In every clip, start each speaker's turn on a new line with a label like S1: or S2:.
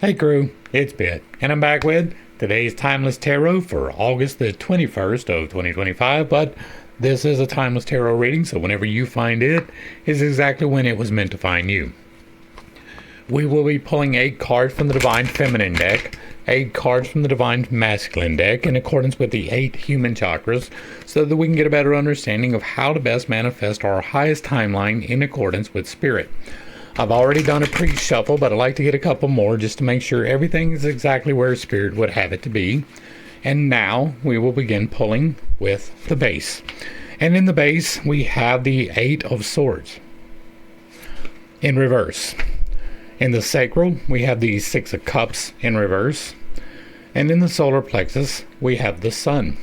S1: Hey crew, it's Bit, and I'm back with today's Timeless Tarot for August the 21st of 2025, but this is a Timeless Tarot reading, so whenever you find it is exactly when it was meant to find you. We will be pulling 8 cards from the Divine Feminine deck, 8 cards from the Divine Masculine deck in accordance with the 8 human chakras, so that we can get a better understanding of how to best manifest our highest timeline in accordance with Spirit. I've already done a pre-shuffle, but I'd like to get a couple more just to make sure everything is exactly where Spirit would have it to be. And now we will begin pulling with the base. And in the base, we have the 8 of Swords in reverse. In the sacral, we have the 6 of Cups in reverse. And in the solar plexus, we have the Sun.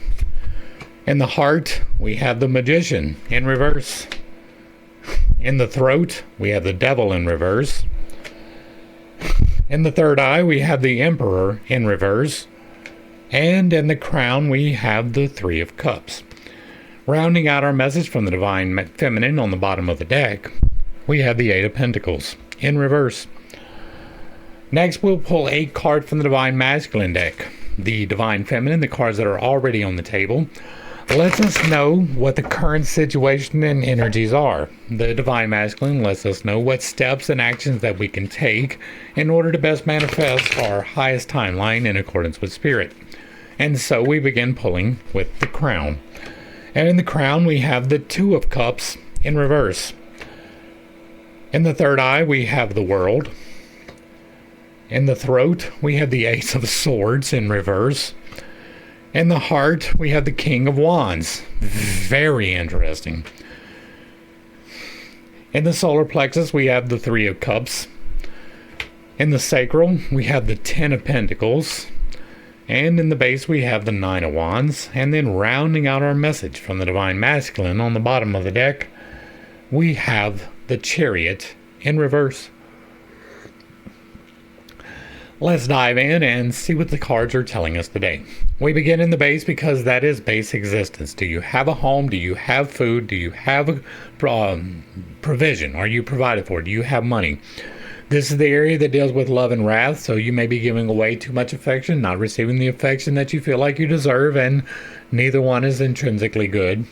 S1: In the heart, we have the Magician in reverse. In the throat, we have the Devil in reverse. In the third eye, we have the Emperor in reverse. And in the crown, we have the 3 of Cups. Rounding out our message from the Divine Feminine on the bottom of the deck, we have the 8 of Pentacles in reverse. Next, we'll pull 8 cards from the Divine Masculine deck. The Divine Feminine, the cards that are already on the table, lets us know what the current situation and energies are. The Divine Masculine lets us know what steps and actions that we can take in order to best manifest our highest timeline in accordance with Spirit. And so we begin pulling with the Crown. And in the Crown, we have the 2 of Cups in reverse. In the third eye, we have the World. In the throat, we have the Ace of Swords in reverse. In the heart, we have the King of Wands. Very interesting. In the solar plexus, we have the 3 of Cups. In the sacral, we have the 10 of Pentacles. And in the base, we have the 9 of Wands. And then rounding out our message from the Divine Masculine on the bottom of the deck, we have the Chariot in reverse. Let's dive in and see what the cards are telling us today. We begin in the base because that is base existence. Do you have a home? Do you have food? Do you have a provision? Are you provided for? Do you have money? This is the area that deals with love and wrath, so you may be giving away too much affection, not receiving the affection that you feel like you deserve, and neither one is intrinsically good.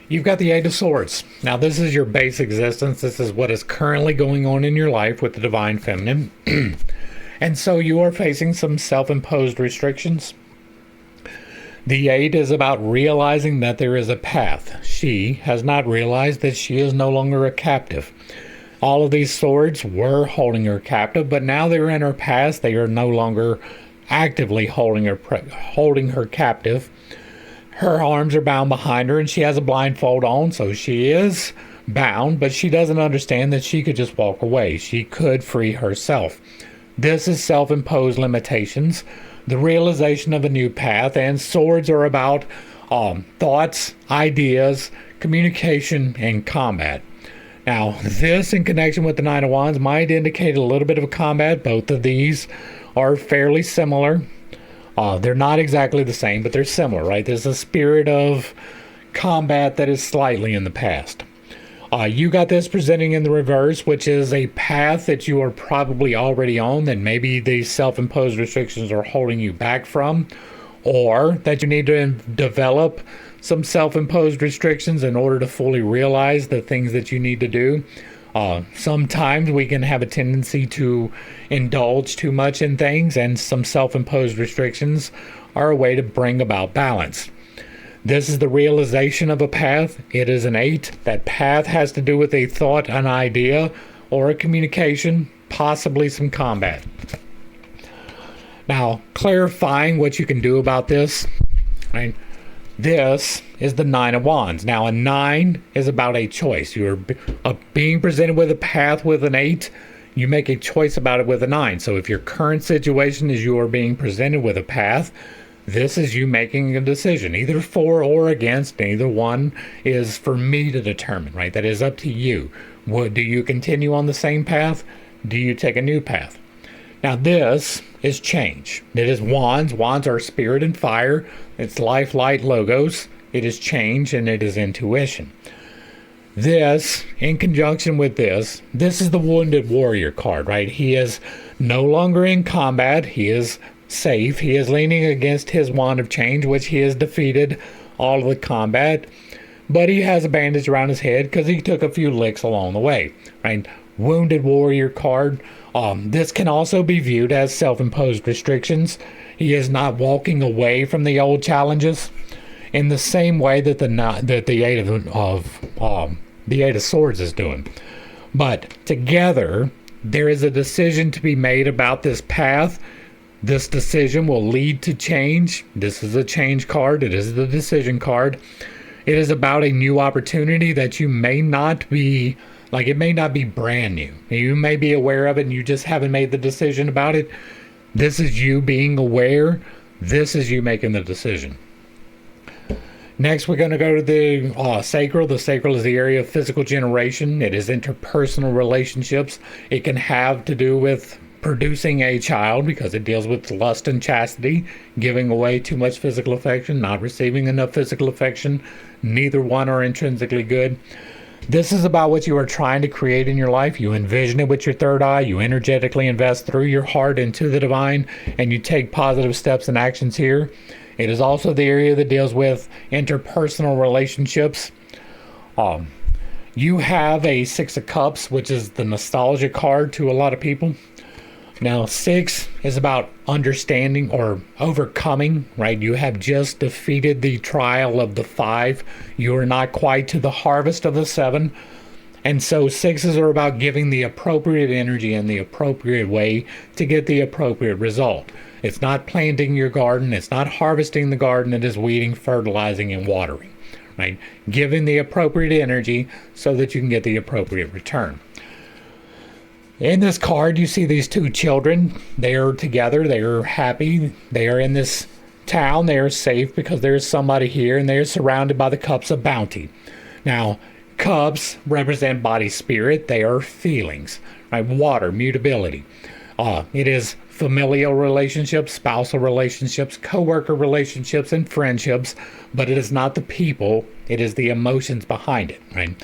S1: You've got the 8 of Swords. Now, this is your base existence. This is what is currently going on in your life with the Divine Feminine. And so you are facing some self-imposed restrictions. The 8 is about realizing that there is a path. She has not realized that she is no longer a captive. All of these swords were holding her captive, but now they're in her past. They are no longer actively holding her captive. Her arms are bound behind her, and she has a blindfold on, so she is bound, but she doesn't understand that she could just walk away. She could free herself. This is self-imposed limitations, the realization of a new path, and swords are about thoughts, ideas, communication, and combat. Now, this in connection with the 9 of Wands might indicate a little bit of a combat. Both of these are fairly similar. They're not exactly the same, but they're similar, right? There's a spirit of combat that is slightly in the past. You got this presenting in the reverse, which is a path that you are probably already on that maybe these self-imposed restrictions are holding you back from, or that you need to develop some self-imposed restrictions in order to fully realize the things that you need to do. Sometimes we can have a tendency to indulge too much in things, and some self-imposed restrictions are a way to bring about balance. This is the realization of a path. It is an 8. That path has to do with a thought, an idea, or a communication, possibly some combat. Now, clarifying what you can do about this, right? This is the 9 of Wands. Now, a 9 is about a choice. You're being presented with a path with an 8. You make a choice about it with a 9. So if your current situation is you are being presented with a path, this is you making a decision, either for or against. Neither one is for me to determine, right? That is up to you. Do you continue on the same path? Do you take a new path? Now, this is change. It is Wands. Wands are spirit and fire. It's life, light, logos. It is change, and it is intuition. This, in conjunction with this is the Wounded Warrior card, right? He is no longer in combat. He is safe. He is leaning against his wand of change, which he has defeated all of the combat. But he has a bandage around his head because he took a few licks along the way, right? Wounded Warrior card. This can also be viewed as self-imposed restrictions. He is not walking away from the old challenges in the same way that the Eight of Swords is doing. But together, there is a decision to be made about this path. This decision will lead to change. This is a change card. It is the decision card. It is about a new opportunity that you may not be, like, it may not be brand new. You may be aware of it and you just haven't made the decision about it. This is you being aware. This is you making the decision. Next, we're going to go to the sacral. The sacral is the area of physical generation. It is interpersonal relationships. It can have to do with producing a child because it deals with lust and chastity, giving away too much physical affection, not receiving enough physical affection. Neither one are intrinsically good. This is about what you are trying to create in your life. You envision it with your third eye. You energetically invest through your heart into the divine, and you take positive steps and actions here. It is also the area that deals with interpersonal relationships. You have a Six of Cups, which is the nostalgia card to a lot of people. Now, 6 is about understanding or overcoming, right? You have just defeated the trial of the 5. You are not quite to the harvest of the 7. And so 6s are about giving the appropriate energy in the appropriate way to get the appropriate result. It's not planting your garden. It's not harvesting the garden. It is weeding, fertilizing, and watering, right? Giving the appropriate energy so that you can get the appropriate return. In this card, you see these two children. They are together. They are happy. They are in this town. They are safe because there is somebody here, and they are surrounded by the cups of bounty. Now, cups represent body spirit. They are feelings, right? Water, mutability. It is familial relationships, spousal relationships, co-worker relationships, and friendships, but it is not the people. It is the emotions behind it, right?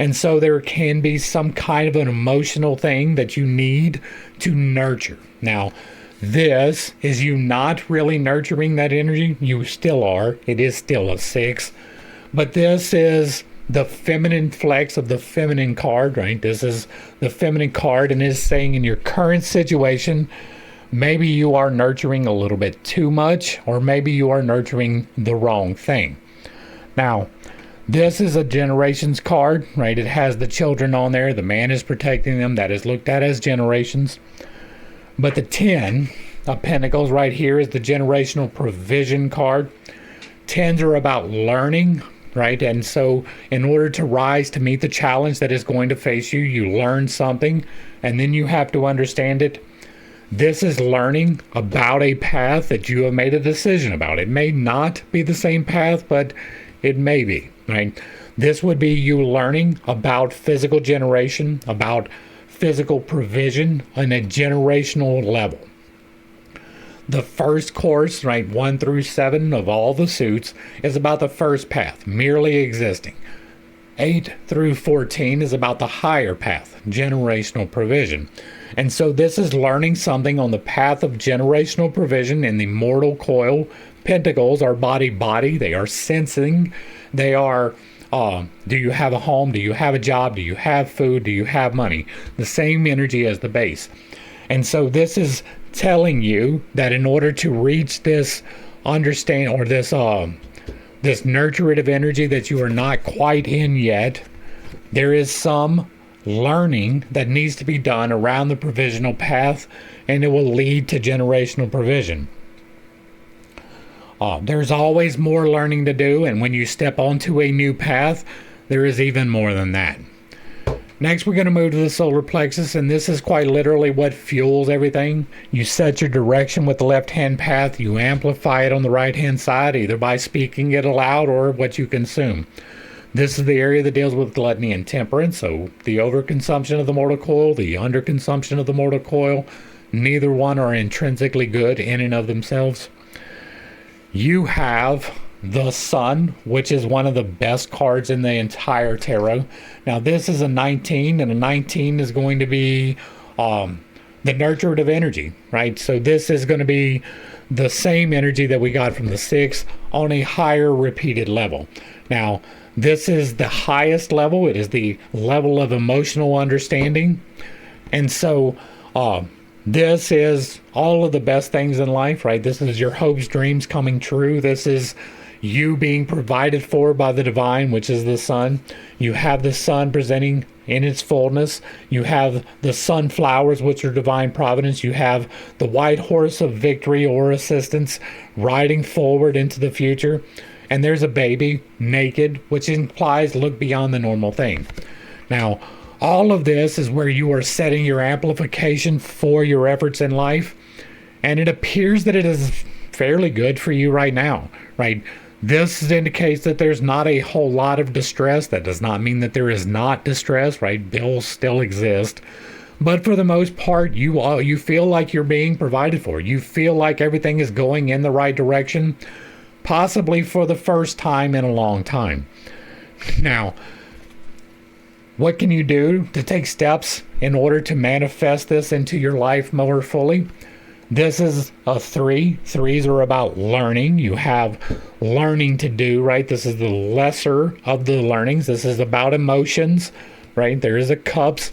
S1: And so there can be some kind of an emotional thing that you need to nurture. Now, this is you not really nurturing that energy. You still are. It is still a 6. But this is the feminine flex of the feminine card, right? This is the feminine card, and is saying in your current situation, maybe you are nurturing a little bit too much, or maybe you are nurturing the wrong thing. Now, this is a generations card, right? It has the children on there. The man is protecting them. That is looked at as generations. But the 10 of Pentacles right here is the generational provision card. 10s are about learning, right? And so in order to rise to meet the challenge that is going to face you, you learn something, and then you have to understand it. This is learning about a path that you have made a decision about. It may not be the same path, but it may be, right? This would be you learning about physical generation, about physical provision on a generational level. The first course, right, 1 through 7 of all the suits is about the first path, merely existing. 8 through 14 is about the higher path, generational provision. And so this is learning something on the path of generational provision in the mortal coil. Pentacles are body. They are sensing. They are, do you have a home? Do you have a job? Do you have food? Do you have money? The same energy as the base. And so this is telling you that in order to reach this understand or this nurturative energy that you are not quite in yet, there is some learning that needs to be done around the provisional path, and it will lead to generational provision. There's always more learning to do, and when you step onto a new path, there is even more than that. Next, we're going to move to the solar plexus, and this is quite literally what fuels everything. You set your direction with the left-hand path. You amplify it on the right-hand side, either by speaking it aloud or what you consume. This is the area that deals with gluttony and temperance, so the overconsumption of the mortal coil, the underconsumption of the mortal coil, neither one are intrinsically good in and of themselves. You have the Sun, which is one of the best cards in the entire tarot. Now, this is a 19, and a 19 is going to be the nurturative energy, right? So this is going to be the same energy that we got from the 6 on a higher repeated level. Now, this is the highest level. It is the level of emotional understanding. And so this is all of the best things in life, right? This is your hopes, dreams coming true. This is you being provided for by the divine, which is the Sun. You have the Sun presenting in its fullness. You have the sunflowers, which are divine providence. You have the white horse of victory or assistance riding forward into the future. And there's a baby naked, which implies look beyond the normal thing. Now, all of this is where you are setting your amplification for your efforts in life. And it appears that it is fairly good for you right now, right? This indicates that there's not a whole lot of distress. That does not mean that there is not distress, right? Bills still exist. But for the most part, you feel like you're being provided for. You feel like everything is going in the right direction, possibly for the first time in a long time. Now, what can you do to take steps in order to manifest this into your life more fully? This is a 3. 3s are about learning. You have learning to do, right? This is the lesser of the learnings. This is about emotions, right? There is a cups,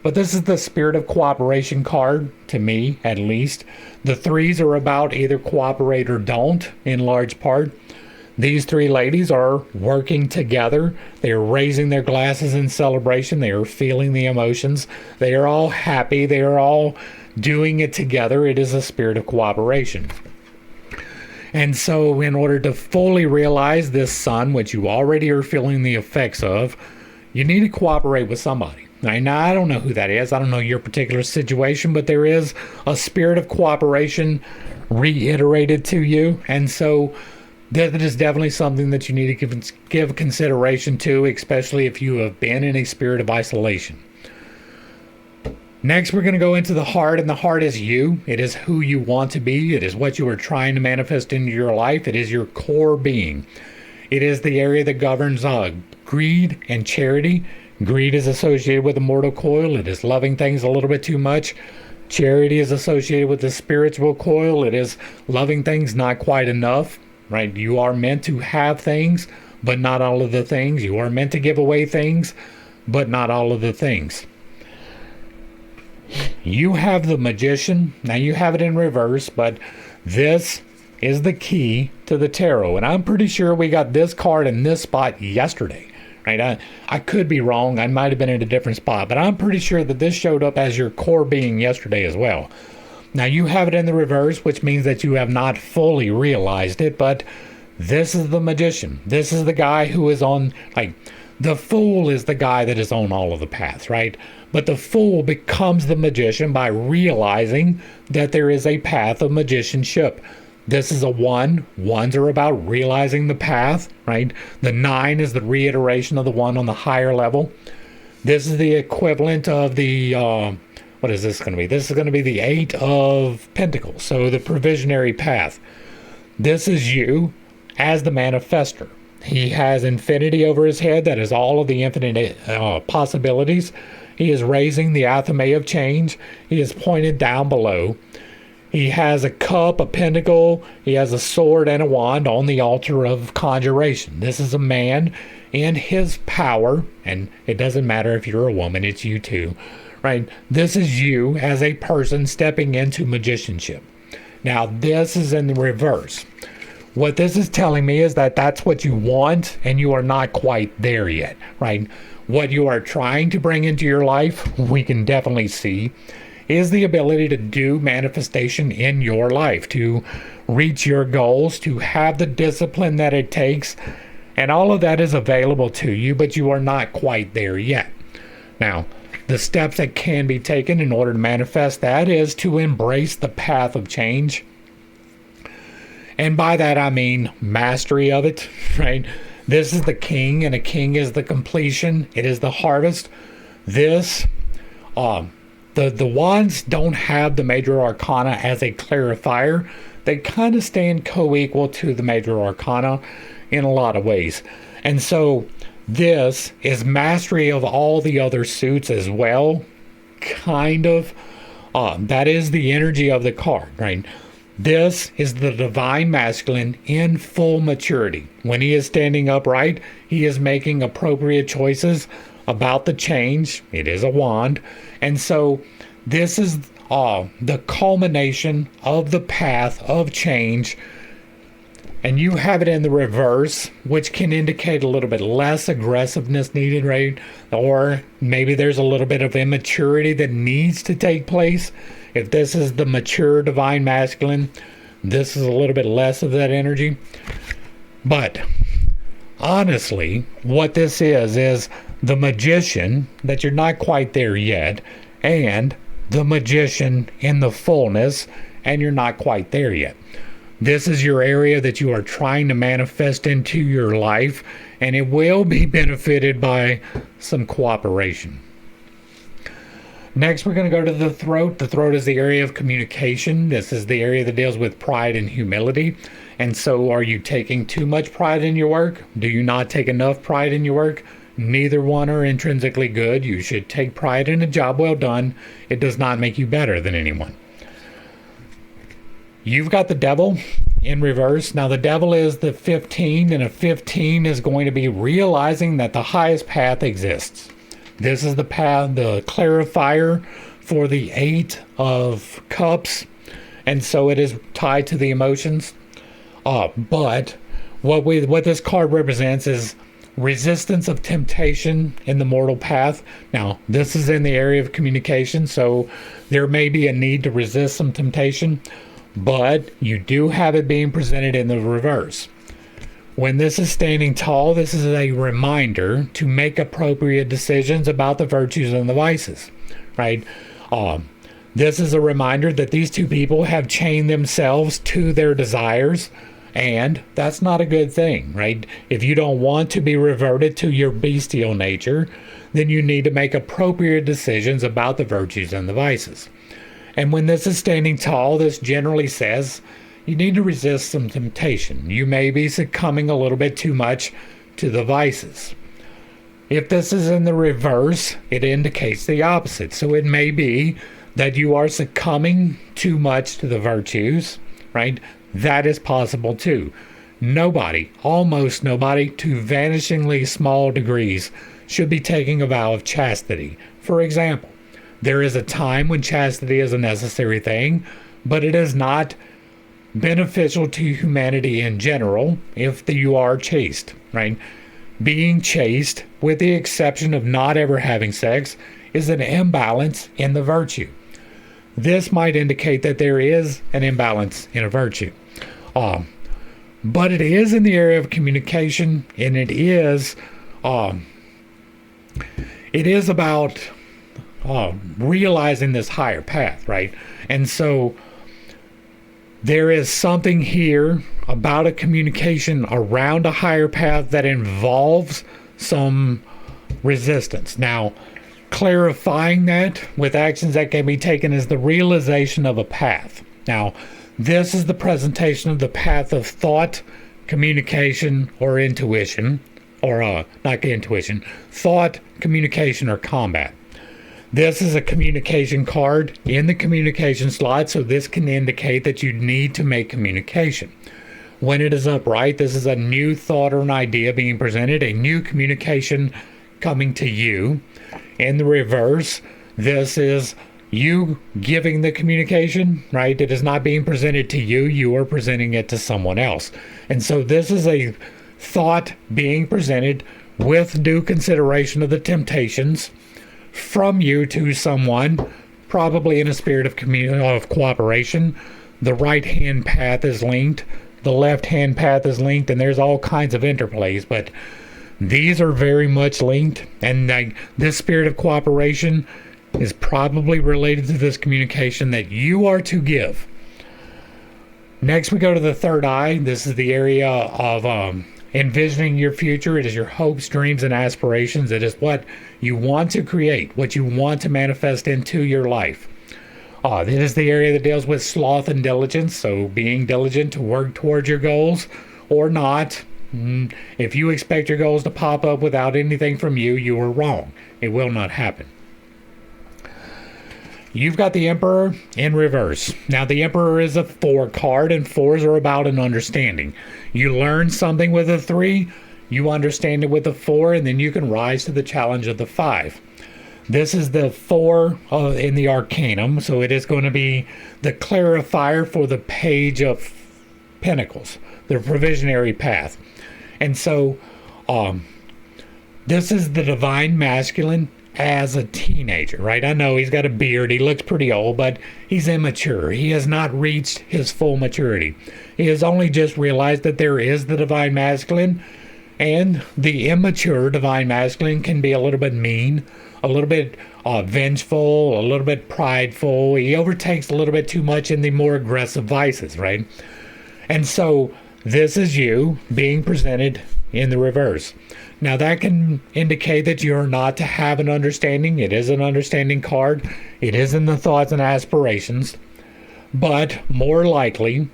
S1: but this is the spirit of cooperation card, to me at least. The 3s are about either cooperate or don't, in large part. These 3 ladies are working together. They are raising their glasses in celebration. They are feeling the emotions. They are all happy. They are all doing it together. It is a spirit of cooperation. And so in order to fully realize this Sun, which you already are feeling the effects of, you need to cooperate with somebody. Now, I don't know who that is. I don't know your particular situation, but there is a spirit of cooperation reiterated to you. And so that is definitely something that you need to give consideration to, especially if you have been in a spirit of isolation. Next, we're going to go into the heart, and the heart is you. It is who you want to be. It is what you are trying to manifest into your life. It is your core being. It is the area that governs greed and charity. Greed is associated with the mortal coil. It is loving things a little bit too much. Charity is associated with the spiritual coil. It is loving things not quite enough, right? You are meant to have things, but not all of the things. You are meant to give away things, but not all of the things. You have the Magician. Now you have it in reverse, but this is the key to the tarot. And I'm pretty sure we got this card in this spot yesterday, right? I could be wrong. I might have been in a different spot, but I'm pretty sure that this showed up as your core being yesterday as well. Now you have it in the reverse, which means that you have not fully realized it, but this is the Magician. This is the guy who is on, like, the Fool is the guy that is on all of the paths, right? But the Fool becomes the Magician by realizing that there is a path of magicianship. This is a 1. 1s are about realizing the path, right? The 9 is the reiteration of the 1 on the higher level. This is the equivalent of the, what is this going to be? This is going to be the 8 of Pentacles, so the provisionary path. This is you as the manifester. He has infinity over his head. That is all of the infinite possibilities. He is raising the athame of change. He is pointed down below. He has a cup, a pentacle. He has a sword and a wand on the altar of conjuration. This is a man in his power, and it doesn't matter if you're a woman, it's you too, right? This is you as a person stepping into magicianship. Now, this is in the reverse. What this is telling me is that that's what you want, and you are not quite there yet, right? What you are trying to bring into your life, we can definitely see, is the ability to do manifestation in your life, to reach your goals, to have the discipline that it takes, and all of that is available to you, but you are not quite there yet. Now, the steps that can be taken in order to manifest that is to embrace the path of change. And by that I mean mastery of it, right? This is the king, and a king is the completion. It is the harvest. This, the wands don't have the major arcana as a clarifier. they kind of stand co-equal to the major arcana in a lot of ways. And so this is mastery of all the other suits as well, kind of. That is the energy of the card, right? This is the divine masculine in full maturity. When he is standing upright, he is making appropriate choices about the change. It is a wand. And so this is the culmination of the path of change. And you have it in the reverse, which can indicate a little bit less aggressiveness needed, right? Or maybe there's a little bit of immaturity that needs to take place. If this is the mature divine masculine, this is a little bit less of that energy. But honestly, what this is the magician, that you're not quite there yet, and the magician in the fullness, and you're not quite there yet. This is your area that you are trying to manifest into your life, and it will be benefited by some cooperation. Next, we're going to go to the throat. The throat is the area of communication. This is the area that deals with pride and humility. And so, are you taking too much pride in your work? Do you not take enough pride in your work? Neither one are intrinsically good. You should take pride in a job well done. It does not make you better than anyone. You've got the devil in reverse. Now the devil is the 15, and a 15 is going to be realizing that the highest path exists. This is the path, the clarifier for the 8 of cups, and so it is tied to the emotions. But what this card represents is resistance of temptation in the mortal path. Now this is in the area of communication, so there may be a need to resist some temptation. But you do have it being presented in the reverse. When this is standing tall, this is a reminder to make appropriate decisions about the virtues and the vices, right? This is a reminder that these two people have chained themselves to their desires, and that's not a good thing, right? If you don't want to be reverted to your bestial nature, then you need to make appropriate decisions about the virtues and the vices. And when this is standing tall, this generally says you need to resist some temptation. You may be succumbing a little bit too much to the vices. If this is in the reverse, it indicates the opposite. So it may be that you are succumbing too much to the virtues, right? That is possible too. Nobody, almost nobody, to vanishingly small degrees, should be taking a vow of chastity. For example, there is a time when chastity is a necessary thing, but it is not beneficial to humanity in general if you are chaste, right? Being chaste, with the exception of not ever having sex, is an imbalance in the virtue. This might indicate that there is an imbalance in a virtue. But it is in the area of communication, and it is about realizing this higher path, right? And so there is something here about a communication around a higher path that involves some resistance. Now, clarifying that with actions that can be taken is the realization of a path. Now, this is the presentation of the path of thought, communication, or intuition, or not intuition, thought, communication, or combat. This is a communication card in the communication slot, so this can indicate that you need to make communication. When it is upright, this is a new thought or an idea being presented, a new communication coming to you. In the reverse, this is you giving the communication, right? It is not being presented to you, you are presenting it to someone else. And so this is a thought being presented with due consideration of the temptations from you to someone, probably in a spirit of cooperation. The right hand path is linked, the left hand path is linked, and there's all kinds of interplays, but these are very much linked, and this spirit of cooperation is probably related to this communication that you are to give. Next, we go to the third eye. This is the area of envisioning your future. It is your hopes, dreams, and aspirations. It is what you want to create, what you want to manifest into your life. It is the area that deals with sloth and diligence, so being diligent to work towards your goals or not. If you expect your goals to pop up without anything from you, you are wrong. It will not happen. You've got the Emperor in reverse. Now, the Emperor is a 4 card, and 4s are about an understanding. You learn something with a 3, you understand it with a 4, and then you can rise to the challenge of the 5. This is the 4 in the Arcanum, so it is going to be the clarifier for the Page of Pentacles, the provisionary path. And so, this is the Divine Masculine as a teenager, right? I know he's got a beard, he looks pretty old, but he's immature. He has not reached his full maturity. He has only just realized that there is the Divine Masculine, and the immature Divine Masculine can be a little bit mean, a little bit vengeful, a little bit prideful. He overtakes a little bit too much in the more aggressive vices, right? And so this is you being presented in the reverse. Now that can indicate that you're not to have an understanding. It is an understanding card. It is in the thoughts and aspirations. But more likely,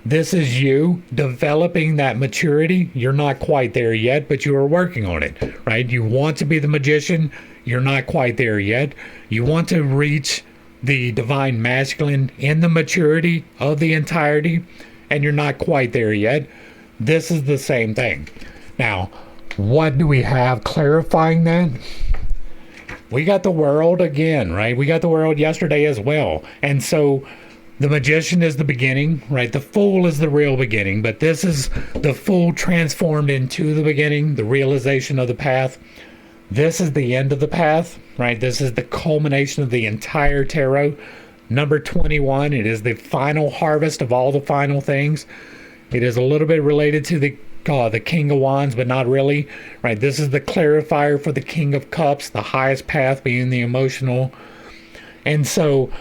S1: this is you developing that maturity. You're not quite there yet, but you are working on it, right? You want to be the magician. You're not quite there yet. You want to reach the Divine Masculine in the maturity of the entirety, and you're not quite there yet. This is the same thing. Now, what do we have clarifying that? We got the World again, right? We got the World yesterday as well. And so the Magician is the beginning, right? The Fool is the real beginning, but this is the Fool transformed into the beginning, the realization of the path. This is the end of the path, right? This is the culmination of the entire tarot. Number 21, it is the final harvest of all the final things. It is a little bit related to the King of Wands, but not really, right? This is the clarifier for the King of Cups, the highest path being the emotional. And so,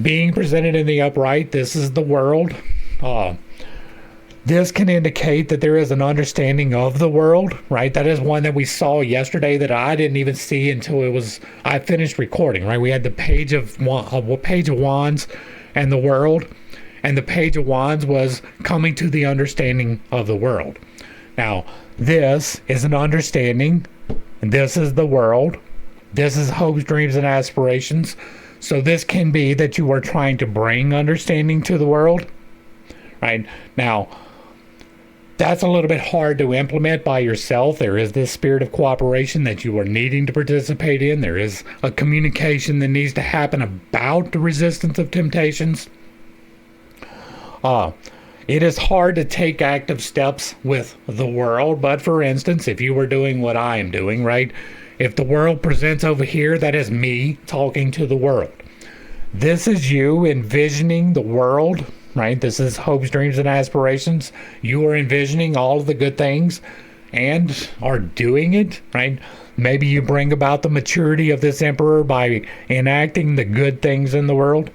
S1: being presented in the upright, this is the World. This can indicate that there is an understanding of the world, right? That is one that we saw yesterday that I didn't even see until I finished recording, right? We had the Page of Wands and the World. And the Page of Wands was coming to the understanding of the world. Now, this is an understanding. And this is the world. This is hopes, dreams, and aspirations. So this can be that you are trying to bring understanding to the world. Right? Now, that's a little bit hard to implement by yourself. There is this spirit of cooperation that you are needing to participate in. There is a communication that needs to happen about the resistance of temptations. It is hard to take active steps with the world, but for instance, if you were doing what I am doing, right? If the world presents over here, that is me talking to the world. This is you envisioning the world, right? This is hopes, dreams, and aspirations. You are envisioning all of the good things and are doing it, right? Maybe you bring about the maturity of this Emperor by enacting the good things in the world.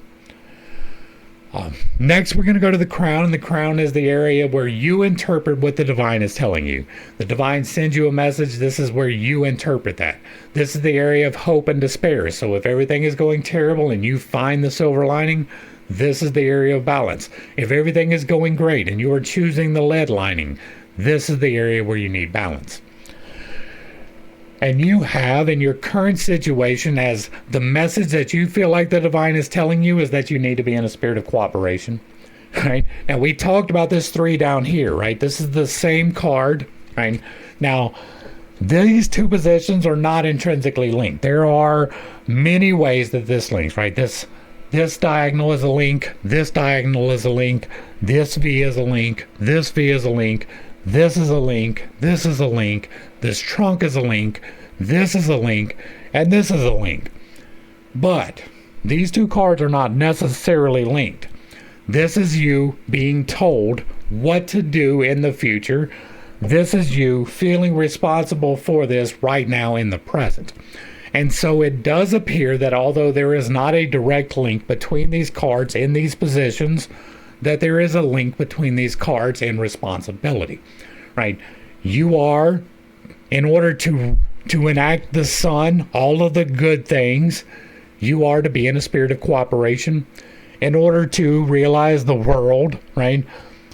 S1: Next, we're going to go to the Crown, and the Crown is the area where you interpret what the Divine is telling you. The Divine sends you a message. This is where you interpret that. This is the area of hope and despair. So if everything is going terrible and you find the silver lining, this is the area of balance. If everything is going great and you are choosing the lead lining, this is the area where you need balance. And you have in your current situation, as the message that you feel like the Divine is telling you, is that you need to be in a spirit of cooperation, right? Now, we talked about this 3 down here, right? This is the same card, right? Now, these two positions are not intrinsically linked. There are many ways that this links, right? This diagonal is a link. This diagonal is a link. This V is a link. This V is a link. This is a link. This is a link. This trunk is a link. This is a link. And this is a link. But these two cards are not necessarily linked. This is you being told what to do in the future. This is you feeling responsible for this right now in the present. And so it does appear that although there is not a direct link between these cards in these positions, that there is a link between these cards and responsibility, right? You are, in order to enact the Sun, all of the good things, you are to be in a spirit of cooperation in order to realize the world, right?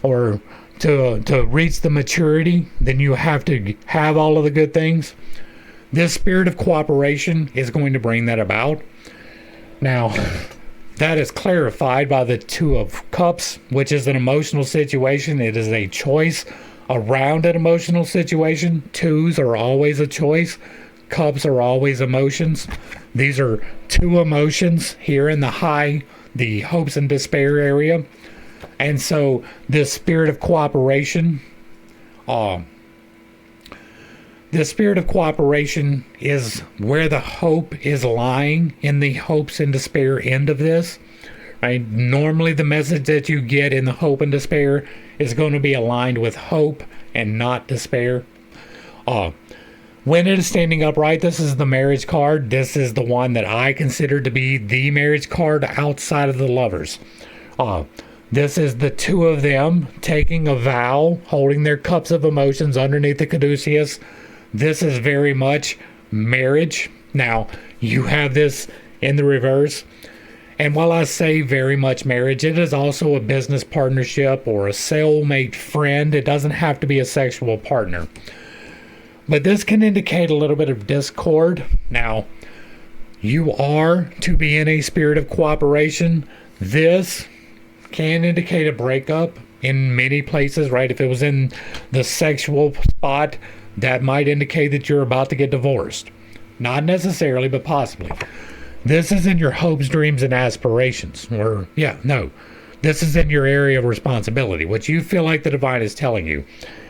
S1: Or to reach the maturity, then you have to have all of the good things. This spirit of cooperation is going to bring that about. Now, that is clarified by the Two of Cups, which is an emotional situation. It is a choice around an emotional situation. Twos are always a choice. Cups are always emotions. These are two emotions here in the hopes and despair area. And so this spirit of cooperation, is where the hope is lying, in the hopes and despair end of this. Right? Normally the message that you get in the hope and despair is going to be aligned with hope and not despair. When it is standing upright, this is the marriage card. This is the one that I consider to be the marriage card outside of the lovers. This is the two of them taking a vow, holding their cups of emotions underneath the caduceus. This is very much marriage. Now, you have this in the reverse. And while I say very much marriage, it is also a business partnership or a soulmate friend. It doesn't have to be a sexual partner. But this can indicate a little bit of discord. Now, you are to be in a spirit of cooperation. This can indicate a breakup in many places, right? If it was in the sexual spot, that might indicate that you're about to get divorced. Not necessarily, but possibly. This is in your hopes, dreams, and aspirations. This is in your area of responsibility, what you feel like the divine is telling you.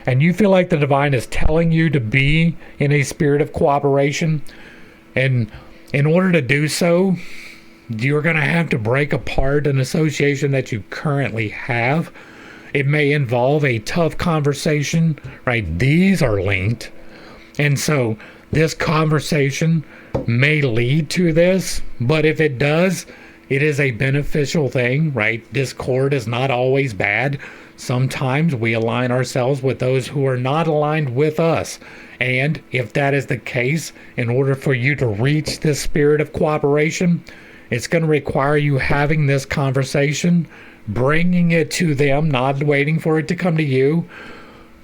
S1: And you feel like the divine is telling you to be in a spirit of cooperation. And in order to do so, you're going to have to break apart an association that you currently have. It may involve a tough conversation, right? These are linked. And so this conversation may lead to this, but if it does, it is a beneficial thing, right? Discord is not always bad. Sometimes we align ourselves with those who are not aligned with us. And if that is the case, in order for you to reach this spirit of cooperation, it's going to require you having this conversation, bringing it to them, not waiting for it to come to you.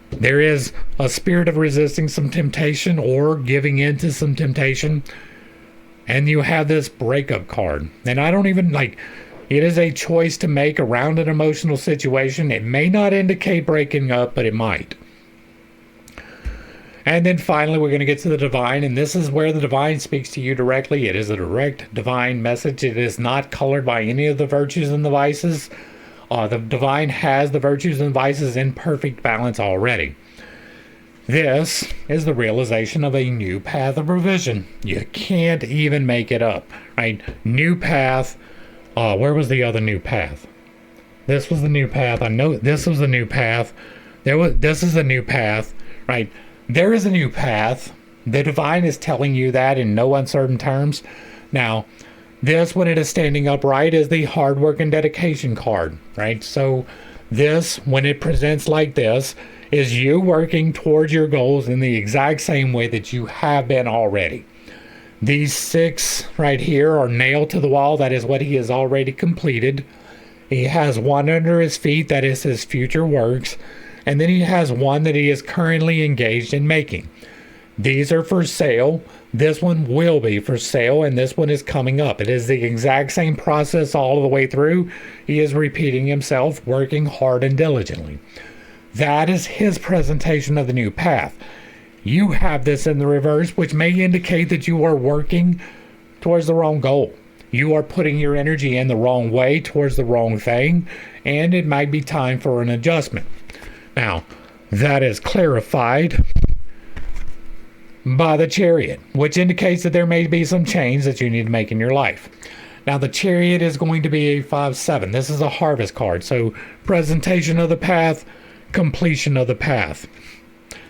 S1: There is a spirit of resisting some temptation or giving in to some temptation. And you have this breakup card. And I don't even it is a choice to make around an emotional situation. It may not indicate breaking up, but it might. And then finally, we're going to get to the divine, and this is where the divine speaks to you directly. It is a direct divine message. It is not colored by any of the virtues and the vices. The divine has the virtues and vices in perfect balance already. This is the realization of a new path of provision. You can't even make it up, right? New path. Where was the other new path? This was the new path. I know this was the new path. This is a new path, right? There is a new path. The divine is telling you that in no uncertain terms. Now, this, when it is standing upright, is the hard work and dedication card, right? So this, when it presents like this, is you working towards your goals in the exact same way that you have been already. These 6 right here are nailed to the wall. That is what he has already completed. He has one under his feet. That is his future works. And then he has one that he is currently engaged in making. These are for sale. This one will be for sale, and this one is coming up. It is the exact same process all the way through. He is repeating himself, working hard and diligently. That is his presentation of the new path. You have this in the reverse, which may indicate that you are working towards the wrong goal. You are putting your energy in the wrong way towards the wrong thing, and it might be time for an adjustment. Now, that is clarified by the Chariot, which indicates that there may be some change that you need to make in your life. Now, the Chariot is going to be a 5-7. This is a harvest card. So, presentation of the path, completion of the path.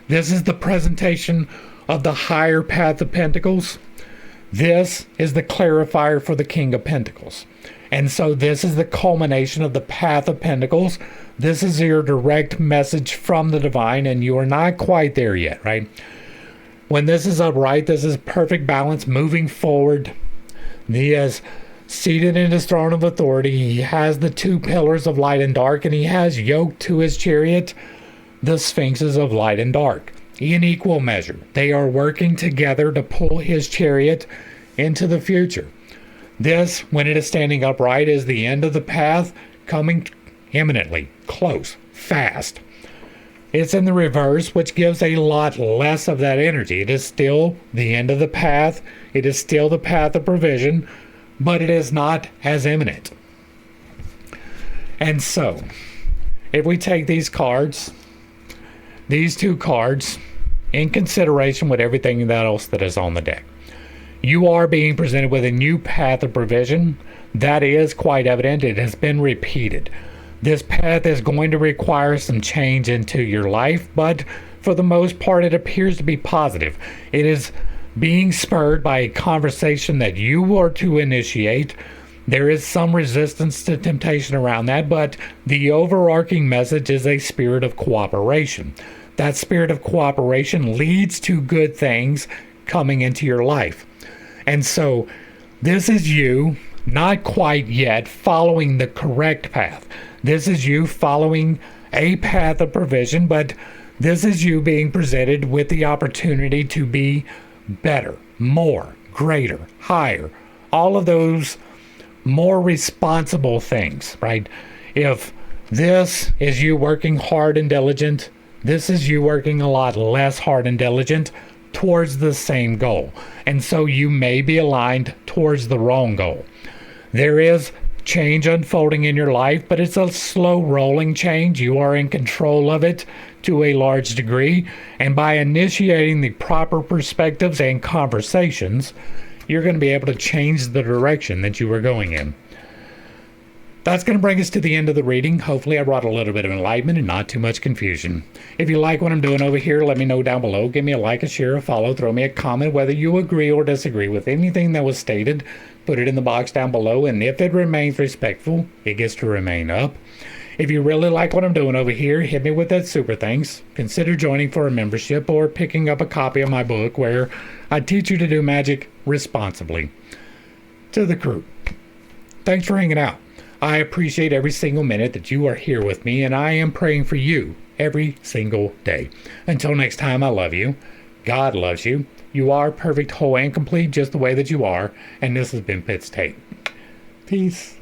S1: This is the presentation of the higher path of Pentacles. This is the clarifier for the King of Pentacles. And so this is the culmination of the path of Pentacles. This is your direct message from the divine, and you are not quite there yet, right? When this is upright, this is perfect balance moving forward. He is seated in his throne of authority. He has the two pillars of light and dark, and he has yoked to his chariot the sphinxes of light and dark in equal measure. They are working together to pull his chariot into the future. This, when it is standing upright, is the end of the path, coming imminently, close, fast. It's in the reverse, which gives a lot less of that energy. It is still the end of the path. It is still the path of provision, but it is not as imminent. And so, if we take these cards, these two cards, in consideration with everything else that is on the deck, you are being presented with a new path of provision. That is quite evident. It has been repeated. This path is going to require some change into your life, but for the most part, it appears to be positive. It is being spurred by a conversation that you are to initiate. There is some resistance to temptation around that, but the overarching message is a spirit of cooperation. That spirit of cooperation leads to good things coming into your life. And so this is you, not quite yet, following the correct path. This is you following a path of provision, but this is you being presented with the opportunity to be better, more, greater, higher, all of those more responsible things, right? If this is you working hard and diligent, this is you working a lot less hard and diligent towards the same goal. And so you may be aligned towards the wrong goal. There is change unfolding in your life, but it's a slow rolling change. You are in control of it to a large degree. And by initiating the proper perspectives and conversations, you're going to be able to change the direction that you were going in. That's going to bring us to the end of the reading. Hopefully I brought a little bit of enlightenment and not too much confusion. If you like what I'm doing over here, let me know down below. Give me a like, a share, a follow, throw me a comment whether you agree or disagree with anything that was stated. Put it in the box down below, and if it remains respectful, it gets to remain up. If you really like what I'm doing over here, hit me with that super thanks. Consider joining for a membership or picking up a copy of my book where I teach you to do magic responsibly. To the crew, thanks for hanging out. I appreciate every single minute that you are here with me, and I am praying for you every single day. Until next time, I love you. God loves you. You are perfect, whole, and complete just the way that you are. And this has been Pitts Tate. Peace.